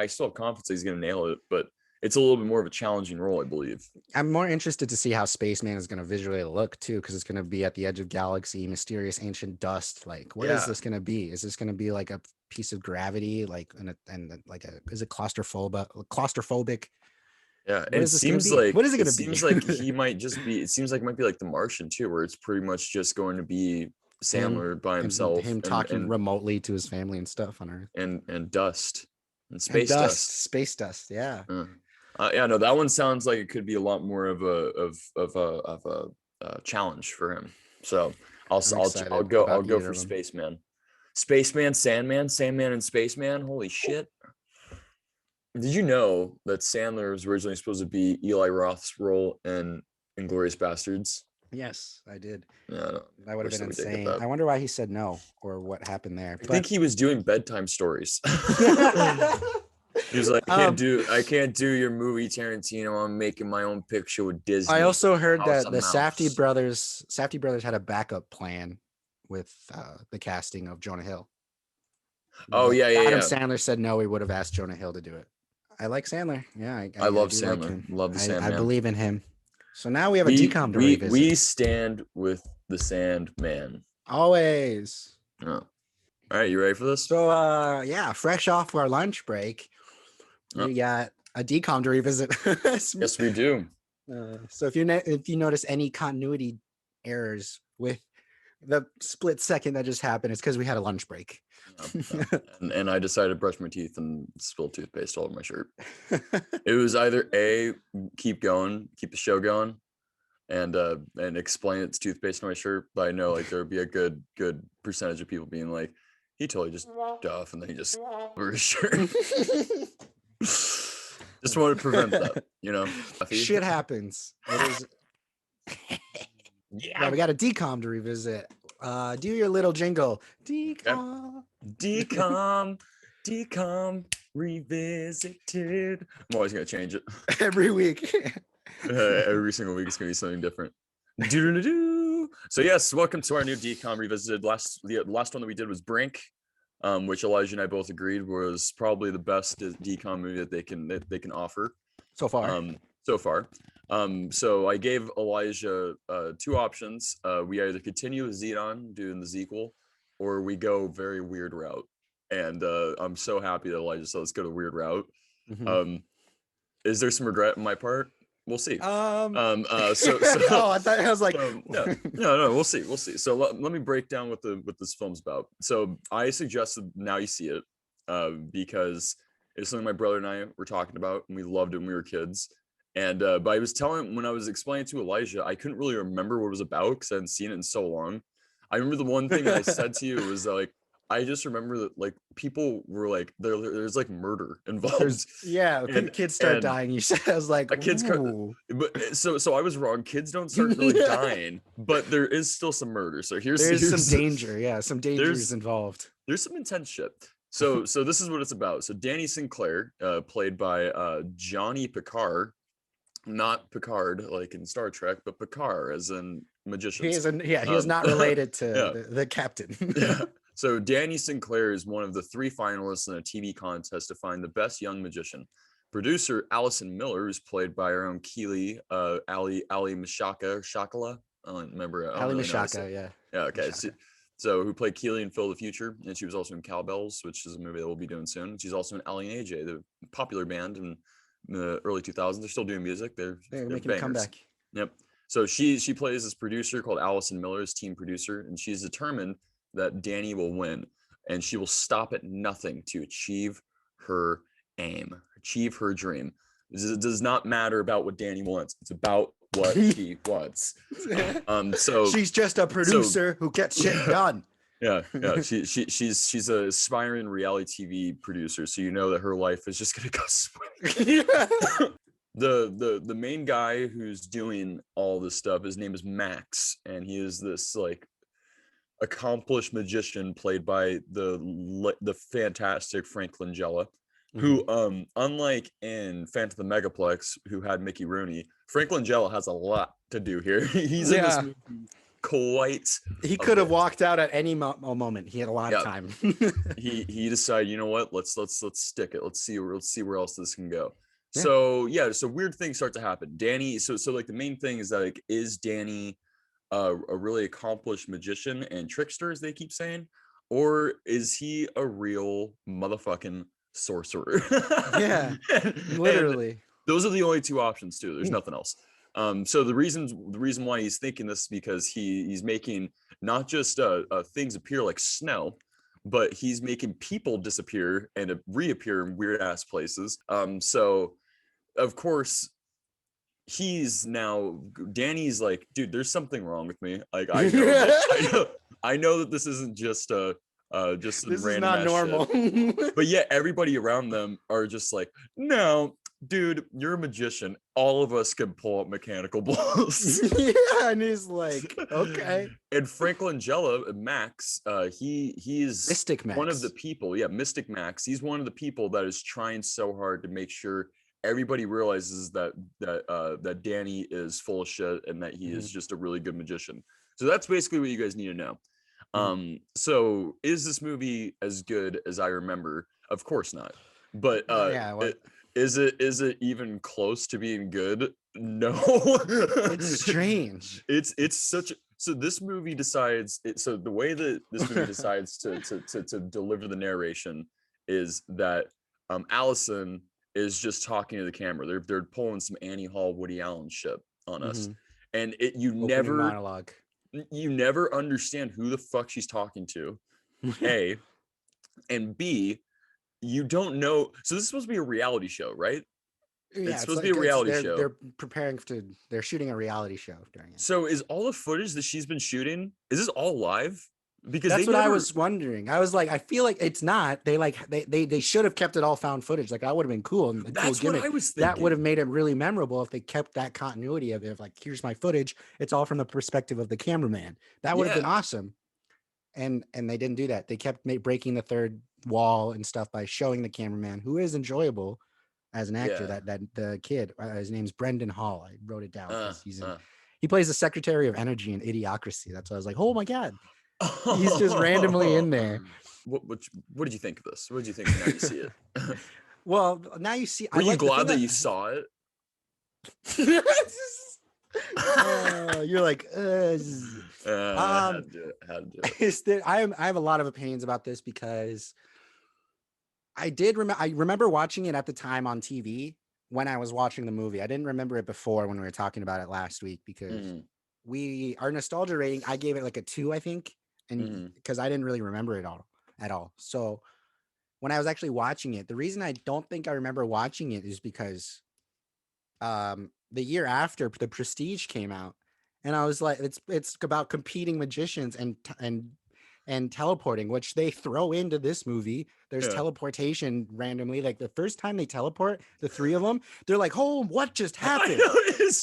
still have confidence he's gonna nail it, but it's a little bit more of a challenging role, I believe. I'm more interested to see how Spaceman is going to visually look too, because it's going to be at the edge of galaxy, mysterious ancient dust. Like, what is this going to be? Is this going to be like a piece of gravity, like is it claustrophobic? Yeah, What and is this going to be? What is it going to be? seems like he might just be. It seems like it might be like The Martian too, where it's pretty much just going to be Sandler by himself, him talking remotely to his family and stuff on Earth, and dust and space dust. space dust. Yeah. Yeah, no, that one sounds like it could be a lot more of a challenge for him. So I'll go for Spaceman, Sandman, and Spaceman. Holy shit! Did you know that Sandler was originally supposed to be Eli Roth's role in Inglourious Bastards? Yes, I did. Yeah, that would have been insane. I wonder why he said no, or what happened there. I think he was doing bedtime stories. He was like, I can't do your movie, Tarantino. I'm making my own picture with Disney. I also heard that the Safdie brothers had a backup plan with the casting of Jonah Hill. Oh, yeah. Adam Sandler said no, he would have asked Jonah Hill to do it. I like Sandler. Yeah, I love Sandler. Love the Sandman. I believe in him. So now we have a DCOM to revisit. We stand with the Sandman. Always. Oh. All right, you ready for this? So yeah, fresh off our lunch break, we got a DCOM to revisit. Yes, we do. So if you notice any continuity errors with the split second that just happened, it's because we had a lunch break. And I decided to brush my teeth and spill toothpaste all over my shirt. It was either A, keep the show going, and explain it's toothpaste on my shirt. But I know like there would be a good percentage of people being like, he totally just off and then he just over his shirt. Just wanted to prevent that, Shit happens. It is. Yeah, we got a DCOM to revisit. Do your little jingle. DCOM. DCOM revisited. I'm always gonna change it every week. Every single week it's gonna be something different. So yes, welcome to our new DCOM revisited. The last one that we did was Brink, which Elijah and I both agreed was probably the best DCOM movie that they can offer so far. So I gave Elijah two options. We either continue with Zedon doing the sequel, or we go very weird route. And I'm so happy that Elijah said let's go the weird route. Is there some regret on my part? We'll see. Oh, I thought I was like, no, we'll see. So let me break down what this film's about. So I suggested Now You See It because it's something my brother and I were talking about, and we loved it when we were kids. And but I was when I was explaining to Elijah, I couldn't really remember what it was about because I hadn't seen it in so long. I remember the one thing that I said to you was like, I just remember that like people were like, there's like murder involved. Kids start dying. You said, I was like, but so I was wrong. Kids don't start really dying, but there is still some murder. So here's some danger. Yeah, some danger is involved. There's some intense shit. So this is what it's about. So Danny Sinclair, played by Johnny Picard. Not Picard like in Star Trek, but Picard as in magician. He is not related to the captain. So Danny Sinclair is one of the 3 finalists in a TV contest to find the best young magician. Producer Allison Miller is played by our own Keely, Ali Shakala. I don't remember. Ali Mashaka, yeah. Yeah, okay. So who played Keely in Phil the Future, and she was also in Cowbells, which is a movie that we'll be doing soon. She's also in Ali and AJ, the popular band in the early 2000s. They're still doing music. They're making a comeback. Yep. So she plays this producer called Allison Miller, as team producer, and she's determined that Danny will win, and she will stop at nothing to achieve her aim, achieve her dream. It does not matter about what Danny wants. It's about what she wants. So she's just a producer who gets shit done. Yeah. She's a aspiring reality TV producer, so you know that her life is just gonna go swimming. The main guy who's doing all this stuff, his name is Max, and he is this like accomplished magician played by the fantastic Frank Langella, who unlike in Phantom of the Megaplex, who had Mickey Rooney, Frank Langella has a lot to do here. He's in this movie quite. He could have walked out at any moment. He had a lot of time. he decided, you know what? Let's stick it. Let's see where else this can go. Yeah. So weird things start to happen. Danny. So like the main thing is that, like, is Danny a really accomplished magician and trickster, as they keep saying, or is he a real motherfucking sorcerer? Yeah, literally. And those are the only two options too. There's nothing else. So the reason why he's thinking this is because he's making not just things appear like snow, but he's making people disappear and reappear in weird ass places. So of course Danny's like, dude, there's something wrong with me. Like, I know that this isn't just some this random is not normal. But yet everybody around them are just like, no, dude, you're a magician. All of us can pull up mechanical balls. Yeah, and he's like, okay. And Frank Langella, Max, he's Mystic Max. One of the people. Yeah, Mystic Max. He's one of the people that is trying so hard to make sure everybody realizes that Danny is full of shit and that he is just a really good magician. So that's basically what you guys need to know. So is this movie as good as I remember? Of course not. But is it even close to being good? No. It's strange. So this movie decides so the way that this movie decides to deliver the narration is that Allison is just talking to the camera. They're pulling some Annie Hall, Woody Allen shit on us. And monologue. You never understand who the fuck she's talking to. A, and B, you don't know. So this is supposed to be a reality show, right? Yeah, it's supposed to be a reality show. They're shooting a reality show during it. So is all the footage that she's been shooting, is this all live? Because that's what I was wondering. I was like, I feel like it's not. They should have kept it all found footage. Like, that would have been cool. And that's cool what I was thinking. That would have made it really memorable if they kept that continuity of like, here's my footage. It's all from the perspective of the cameraman. That would have been awesome. And they didn't do that. They kept breaking the third wall and stuff by showing the cameraman, who is enjoyable as an actor. That the kid, his name's Brendan Hall. I wrote it down. He plays the Secretary of Energy in Idiocracy. That's why I was like, oh my God. He's just randomly in there. What did you think of this? What did you think now you see it? Well, now you see. Were you glad that you saw it? You're like, had to do it. I have a lot of opinions about this because I remember watching it at the time on TV when I was watching the movie. I didn't remember it before when we were talking about it last week because our nostalgia rating, I gave it like a 2, I think. And because I didn't really remember it at all. So when I was actually watching it, the reason I don't think I remember watching it is because the year after The Prestige came out, and I was like, it's about competing magicians and teleporting, which they throw into this movie. There's teleportation randomly. Like the first time they teleport, the three of them, they're like, oh, what just happened?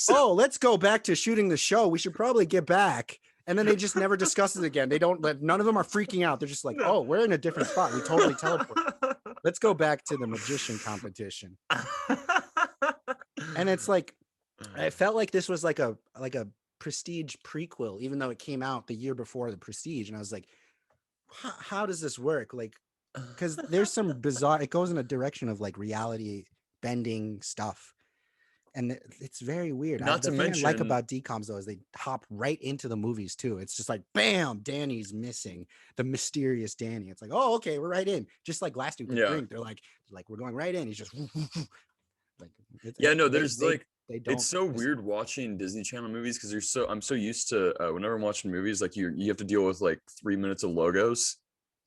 Oh, let's go back to shooting the show. We should probably get back. And then they just never discuss it again. None of them are freaking out. They're just like, oh, we're in a different spot. We totally teleport. Let's go back to the magician competition. And it's like, I felt like this was like a Prestige prequel, even though it came out the year before The Prestige. And I was like, how does this work? Like, because there's some bizarre, it goes in a direction of like reality bending stuff. And it's very weird. Not to mention, I like about DCOMs though is they hop right into the movies too. It's just like, bam, Danny's missing, the mysterious Danny. It's like, oh, okay, we're right in. Just like last week with Drink, they're like, we're going right in. He's just like, it's so weird watching Disney Channel movies because I'm so used to whenever I'm watching movies, like you have to deal with like 3 minutes of logos.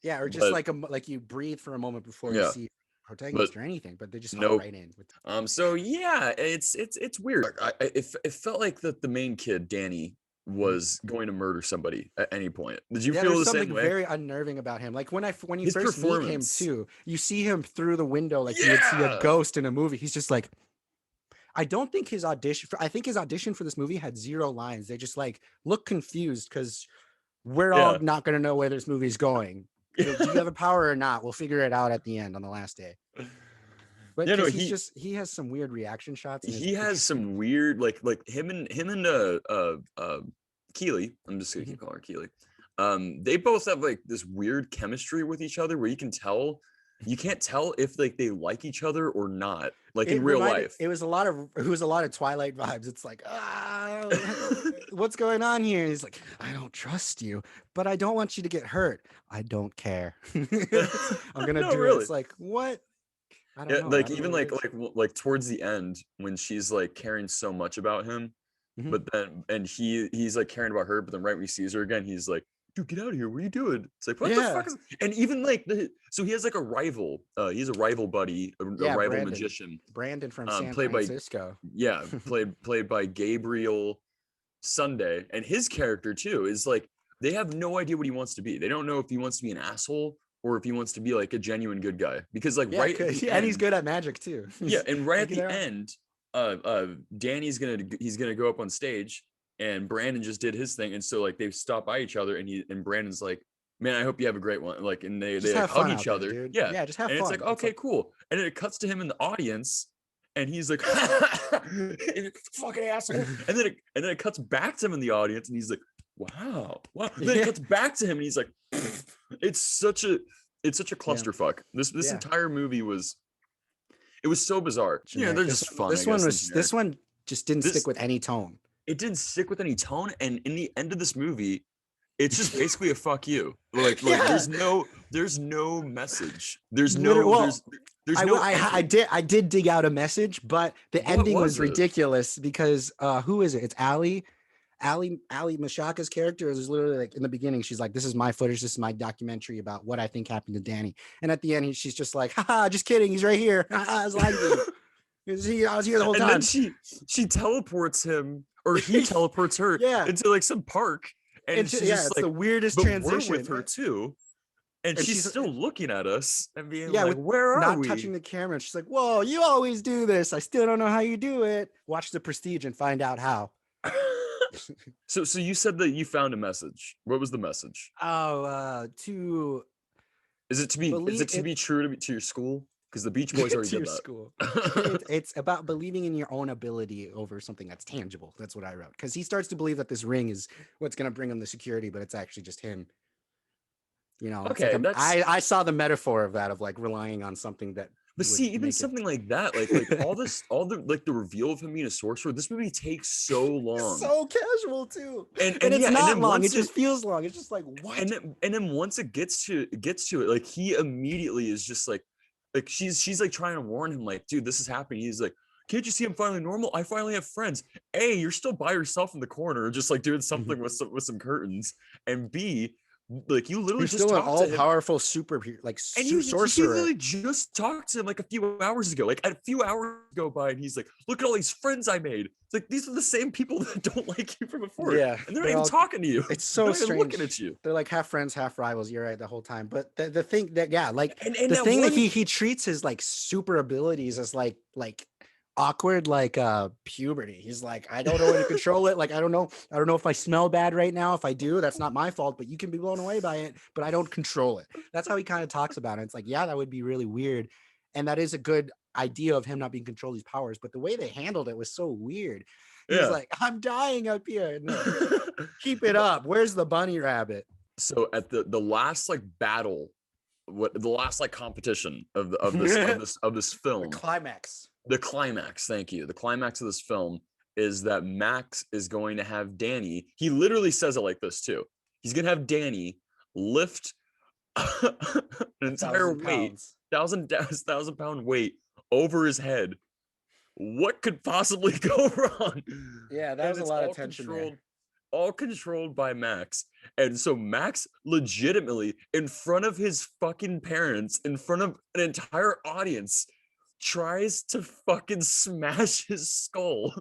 Yeah, or just like you breathe for a moment before you see protagonist or anything, but they just hop right in. So yeah, it's weird. It felt like that the main kid Danny was going to murder somebody at any point. Did you feel the same way? Something very unnerving about him. Like when you first meet him too, you see him through the window like you would see a ghost in a movie. He's just like, I don't think his audition. I think his audition for this movie had 0 lines. They just like look confused because we're all not going to know where this movie's going. Do you have a power or not? We'll figure it out at the end on the last day. But he has some weird reaction shots. He has some weird like him and Keely, I'm just gonna keep calling her Keely. They both have like this weird chemistry with each other where you can't tell if like they like each other or not, like in real life. It was a lot of Twilight vibes. It's like, what's going on here? He's like, I don't trust you, but I don't want you to get hurt. I don't care. I'm gonna do it. It's like, what? I don't know. Like even like towards the end when she's like caring so much about him, but then and he's like caring about her, but then right when he sees her again, he's like, dude, get out of here. What are you doing? It's like, what the fuck is, and even like so he has like a rival, he's a rival buddy, a rival magician. Brandon from San Francisco. Played by Gabriel Sunday. And his character too is like, they have no idea what he wants to be. They don't know if he wants to be an asshole or if he wants to be like a genuine good guy. Because like and he's good at magic too. And right at the end, Danny's gonna go up on stage. And Brandon just did his thing, and so like they stop by each other, and Brandon's like, "Man, I hope you have a great one." Like, and they like, hug each other. Dude. Yeah, just have fun. And it's like, okay, cool. And then it cuts to him in the audience, and he's like, "Fucking asshole." And then it cuts back to him in the audience, and he's like, "Wow." And then it cuts back to him, and he's like, "It's such a clusterfuck." This entire movie was so bizarre. Yeah, they're just fun. This one just didn't stick with any tone. It didn't stick with any tone, and in the end of this movie, it's just basically a fuck you. Like there's no message. There's no I did dig out a message, but the ending was ridiculous because who is it? It's Ali Mashaka's character is literally like in the beginning, she's like, this is my footage, this is my documentary about what I think happened to Danny. And at the end, she's just like, haha, just kidding, he's right here. I was lying to you. I was here the whole time. And then she teleports him. Or he teleports her into like some park, and she's just it's like, the weirdest transition. We're with her too, and she's still looking at us and being like, "Where are not we?" Not touching the camera. She's like, "Whoa, you always do this. I still don't know how you do it. Watch The Prestige and find out how." So you said that you found a message. What was the message? Is it to be true to your school? Because the Beach Boys already did that. School. It's about believing in your own ability over something that's tangible. That's what I wrote. Because he starts to believe that this ring is what's going to bring him the security, but it's actually just him. You know, okay. Like I saw the metaphor of that, of like relying on something that. But see, even something like that, like all the like the reveal of him being a sorcerer, this movie takes so long. It's so casual too, and it's not long. It just feels long. It's just like what? And then once it gets to it, like he immediately is just like she's like trying to warn him, like, dude, this is happening. He's like, can't you see I'm finally normal? I finally have friends. A, you're still by yourself in the corner, just like doing something with some curtains. And B, like you literally just still an all-powerful sorcerer. You literally just talked to him like a few hours ago. Like a few hours go by, and he's like, "Look at all these friends I made." It's like these are the same people that don't like you from before. Yeah, and they're not even talking to you. It's so strange. Looking at you. They're like half friends, half rivals. You're right the whole time. But the thing that the thing that he treats his like super abilities as like awkward, like puberty. He's like, I don't know how to control it. Like I don't know if I smell bad right now. If I do, that's not my fault, but you can be blown away by it, but I don't control it. That's how he kind of talks about it. It's like, yeah, that would be really weird, and that is a good idea of him not being controlled these powers, but the way they handled it was so weird. He's like, I'm dying up here. No, keep it up. Where's the bunny rabbit? So at the last like battle, the last like competition of this film, the climax, thank you. The climax of this film is that Max is going to have Danny. He literally says it like this too. He's going to have Danny lift an entire weight, 1,000-pound weight over his head. What could possibly go wrong? Yeah, that was a lot of tension there. All controlled by Max. And so Max legitimately, in front of his fucking parents, in front of an entire audience, tries to fucking smash his skull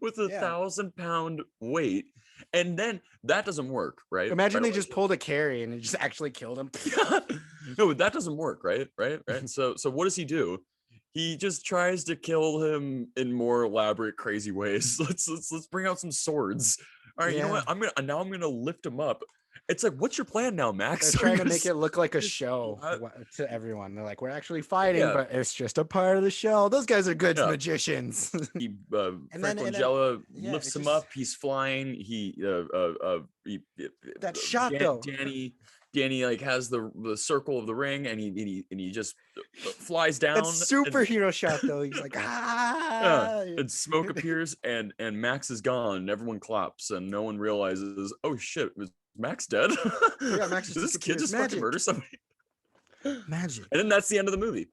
with a 1,000-pound weight. And then that doesn't work, right? Imagine they just pulled a carry and it just actually killed him. No, but that doesn't work, right? So what does he do? He just tries to kill him in more elaborate, crazy ways. Let's bring out some swords. All right, you know what? I'm gonna lift him up, It's like, what's your plan now, Max? They're trying to make it look like a show to everyone. They're like, we're actually fighting, Yeah. but it's just a part of the show. Those guys are good Yeah. magicians. Frank then- Langella yeah, lifts it's him just- up. He's flying. That shot, though. Danny like has the circle of the ring, and he just flies down. That superhero shot, though. He's like, ah. And smoke appears, and Max is gone, and everyone claps, and no one realizes, oh shit, was Max dead? Yeah, Max Did this kid just fucking murder somebody? Magic. And then that's the end of the movie.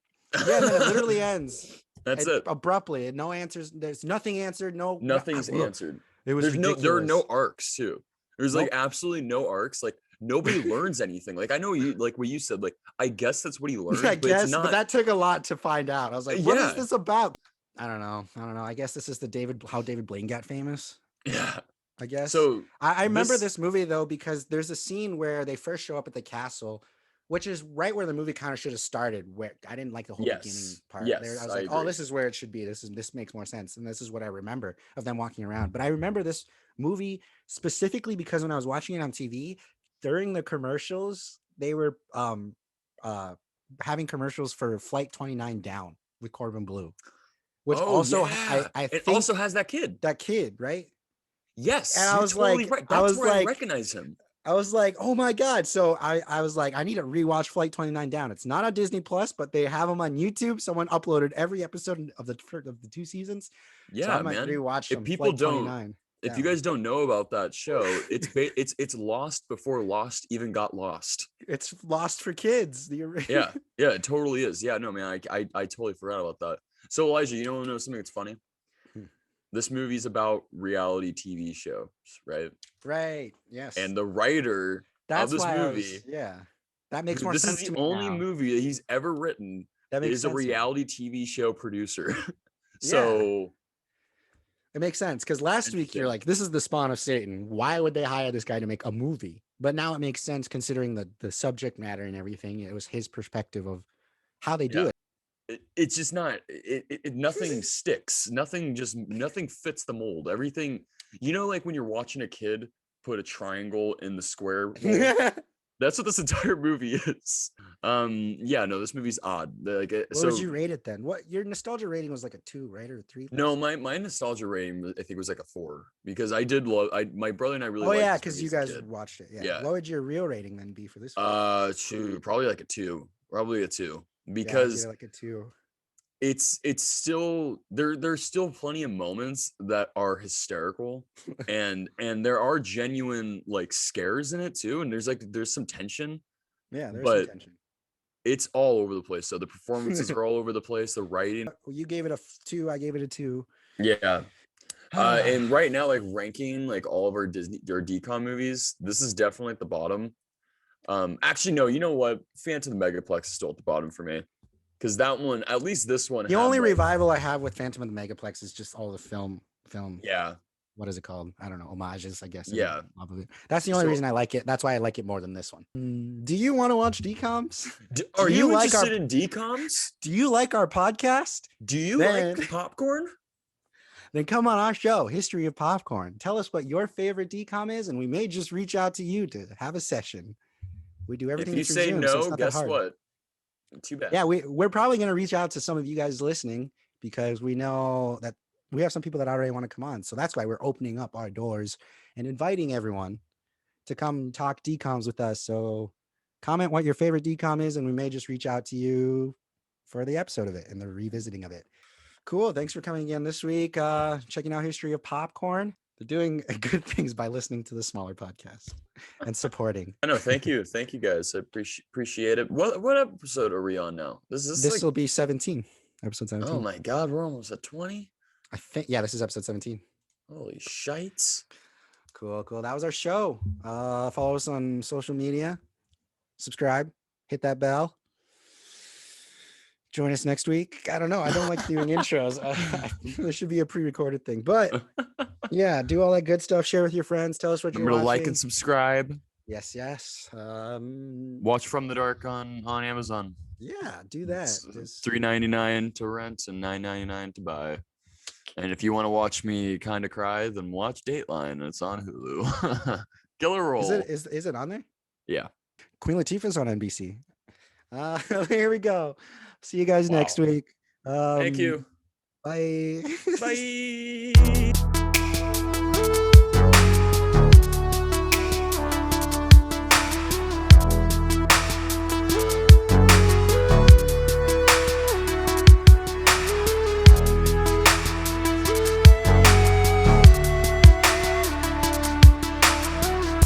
Yeah, and then it literally ends. That's it. Abruptly. No answers. There's nothing answered. Nothing's answered. It was ridiculous. There are no arcs too. There's like absolutely no arcs. Like nobody learns anything. Like I know you, like what you said, like I guess that's what he learned. Yeah, I but guess, it's not... but that took a lot to find out. I was like, what is this about? I don't know. I guess this is how David Blaine got famous. Yeah. I guess. So I remember this movie though, because there's a scene where they first show up at the castle, which is right where the movie kind of should have started. Where I didn't like the whole beginning part. Yes, there. I was like, oh, this is where it should be. This makes more sense. And this is what I remember of them walking around. But I remember this movie specifically because when I was watching it on TV, during the commercials, they were having commercials for Flight 29 Down with Corbin Bleu. Which I think also has that kid. That kid, right? Yes. And I was totally like, right. That's where I recognize him. I was like, oh my God. So I was like, I need to rewatch Flight 29 Down. It's not on Disney Plus, but they have them on YouTube. Someone uploaded every episode of the 2 seasons. Yeah, so I might man. rewatch if people Flight don't, 29. if you guys don't know about that show, it's Lost before Lost even got lost. It's Lost for kids. Yeah, it totally is. Yeah, no, man, I totally forgot about that. So Elijah, you know something that's funny? This movie's about reality TV shows, right? Right. Yes. And the writer of this movie, that makes more sense. This is the only movie that he's ever written that is a reality TV show producer. So it makes sense because last week you're like, this is the spawn of Satan. Why would they hire this guy to make a movie? But now it makes sense considering the subject matter and everything. It was his perspective of how they do it. It's just not nothing sticks. Nothing fits the mold. Everything, like when you're watching a kid put a triangle in the square mold, that's what this entire movie is. This movie's odd. What would you rate it then? What your nostalgia rating was, like a 2, right, or 3? No, my nostalgia rating I think was like a 4 because I did love. My brother and I really. Oh yeah, because you guys watched it. Yeah. What would your real rating then be for this? Probably like a 2. Probably a 2. Because like a 2. It's still there's still plenty of moments that are hysterical and there are genuine like scares in it too, and there's some tension. Yeah, there's some tension. It's all over the place. So the performances are all over the place. The writing. You gave it a 2. I gave it a 2. Yeah. And right now, like ranking like all of our Disney or DCOM movies, this is definitely at the bottom. Actually, no, you know what? Phantom of the Megaplex is still at the bottom for me. Because that one, at least this one. The only revival I have with Phantom of the Megaplex is just all the film. Yeah. What is it called? I don't know. Homages, I guess. Yeah. That's the only reason I like it. That's why I like it more than this one. Do you want to watch DCOMs? Are you interested in DCOMs? Do you like our podcast? Do you like popcorn? Then come on our show, History of Popcorn. Tell us what your favorite DCOM is, and we may just reach out to you to have a session. We do everything. If you say Zoom, no, so guess what? Too bad. Yeah, we're probably going to reach out to some of you guys listening because we know that we have some people that already want to come on. So that's why we're opening up our doors and inviting everyone to come talk DCOMs with us. So comment what your favorite DCOM is, and we may just reach out to you for the episode of it and the revisiting of it. Cool. Thanks for coming again this week. Checking out History of Popcorn. They're doing good things by listening to the smaller podcast and supporting. I know. Thank you guys. I appreciate it. What episode are we on now? This will be 17. Episode 17. Oh my God, we're almost at 20. I think this is episode 17. Holy shites. Cool. That was our show. Follow us on social media. Subscribe. Hit that bell. Join us next week. I don't know. I don't like doing intros. There should be a pre-recorded thing, but yeah, do all that good stuff. Share with your friends. Tell us what you're watching. Remember to like and subscribe. Yes. Watch From the Dark on Amazon. Yeah, do that. It's $3.99 to rent and $9.99 to buy. And if you want to watch me kind of cry, then watch Dateline. It's on Hulu. Killer role. Is it on there? Yeah. Queen Latifah's on NBC. Here we go. See you guys next week. Thank you. Bye. Bye.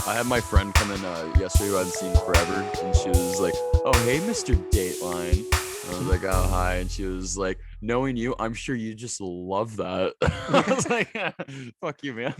I had my friend come in yesterday who I hadn't seen forever, and she was like, "Oh, hey, Mr. Dateline." I was like, "Oh, hi," and she was like, "Knowing you, I'm sure you just love that." I was like, "Fuck you, man."